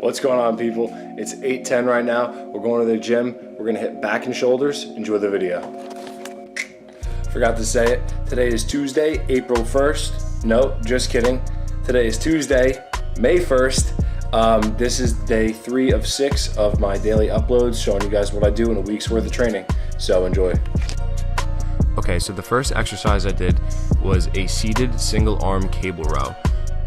What's going on, people? It's 8:10 right now. We're going to the gym. We're gonna hit back and shoulders. Enjoy the video. Forgot to say it. Today is Tuesday, April 1st. No, just kidding. Today is Tuesday, May 1st. This is day 3 of 6 of my daily uploads, showing you guys what I do in a week's worth of training. So enjoy. Okay, so the first exercise I did was a seated single arm cable row.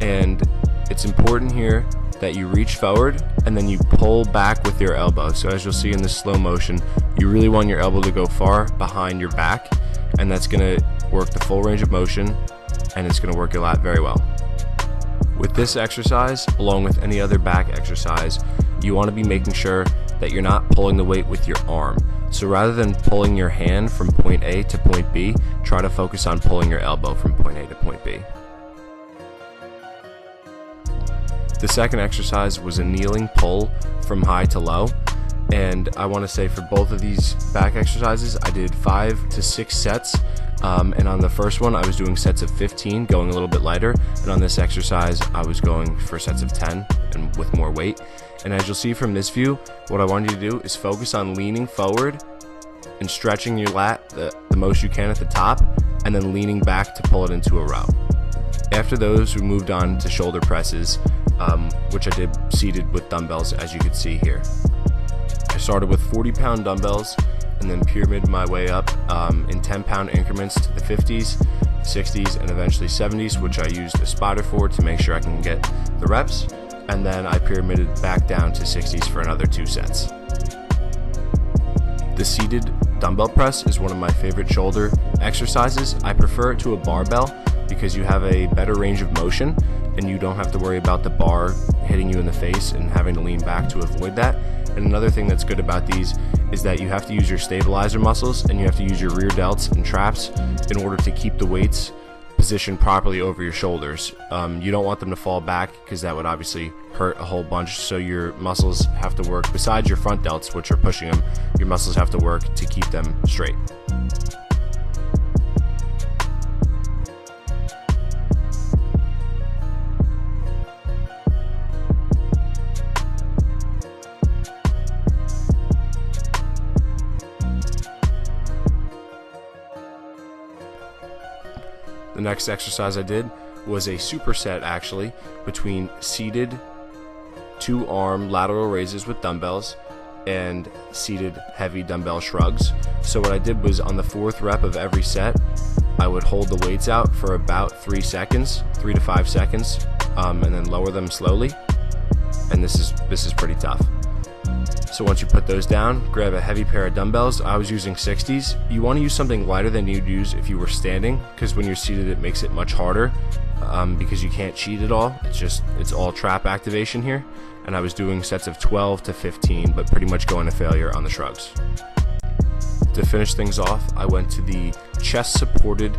And it's important here that you reach forward and then you pull back with your elbow. So as you'll see in this slow motion, you really want your elbow to go far behind your back, and that's gonna work the full range of motion, and it's gonna work your lat very well. With this exercise, along with any other back exercise, you wanna be making sure that you're not pulling the weight with your arm. So rather than pulling your hand from point A to point B, try to focus on pulling your elbow from point A to point B. The second exercise was a kneeling pull from high to low, and I want to say for both of these back exercises I did 5 to 6 sets, and on the first one I was doing sets of 15, going a little bit lighter, and on this exercise I was going for sets of 10 and with more weight. And as you'll see from this view, what I want you to do is focus on leaning forward and stretching your lat the most you can at the top, and then leaning back to pull it into a row. After those, we moved on to shoulder presses, which I did seated with dumbbells, as you can see here. I started with 40-pound dumbbells and then pyramided my way up in 10-pound increments to the 50s, 60s, and eventually 70s, which I used a spotter for to make sure I can get the reps. And then I pyramided back down to 60s for another 2 sets. The seated dumbbell press is one of my favorite shoulder exercises. I prefer it to a barbell because you have a better range of motion and you don't have to worry about the bar hitting you in the face and having to lean back to avoid that. And another thing that's good about these is that you have to use your stabilizer muscles and you have to use your rear delts and traps in order to keep the weights positioned properly over your shoulders. You don't want them to fall back because that would obviously hurt a whole bunch, so your muscles have to work, besides your front delts which are pushing them, your muscles have to work to keep them straight. The next exercise I did was a superset, actually, between seated 2-arm lateral raises with dumbbells and seated heavy dumbbell shrugs. So what I did was, on the 4th rep of every set, I would hold the weights out for about 3 to 5 seconds, and then lower them slowly. And this is pretty tough. So once you put those down, grab a heavy pair of dumbbells. I was using 60s. You want to use something lighter than you'd use if you were standing, because when you're seated it makes it much harder, because you can't cheat at all. It's all trap activation here. And I was doing sets of 12 to 15, but pretty much going to failure on the shrugs. To finish things off, I went to the chest supported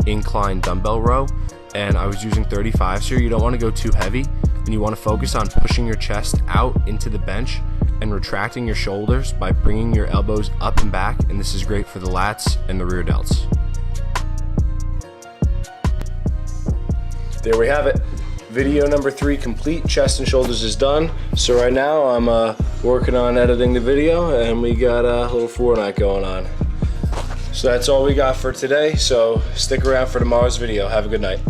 incline dumbbell row, and I was using 35s here. You don't want to go too heavy, and you want to focus on pushing your chest out into the bench and retracting your shoulders by bringing your elbows up and back, and this is great for the lats and the rear delts. There we have it. Video number 3 complete. Chest and shoulders is done. So right now I'm working on editing the video, and we got a little Fortnite going on. So that's all we got for today. So stick around for tomorrow's video. Have a good night.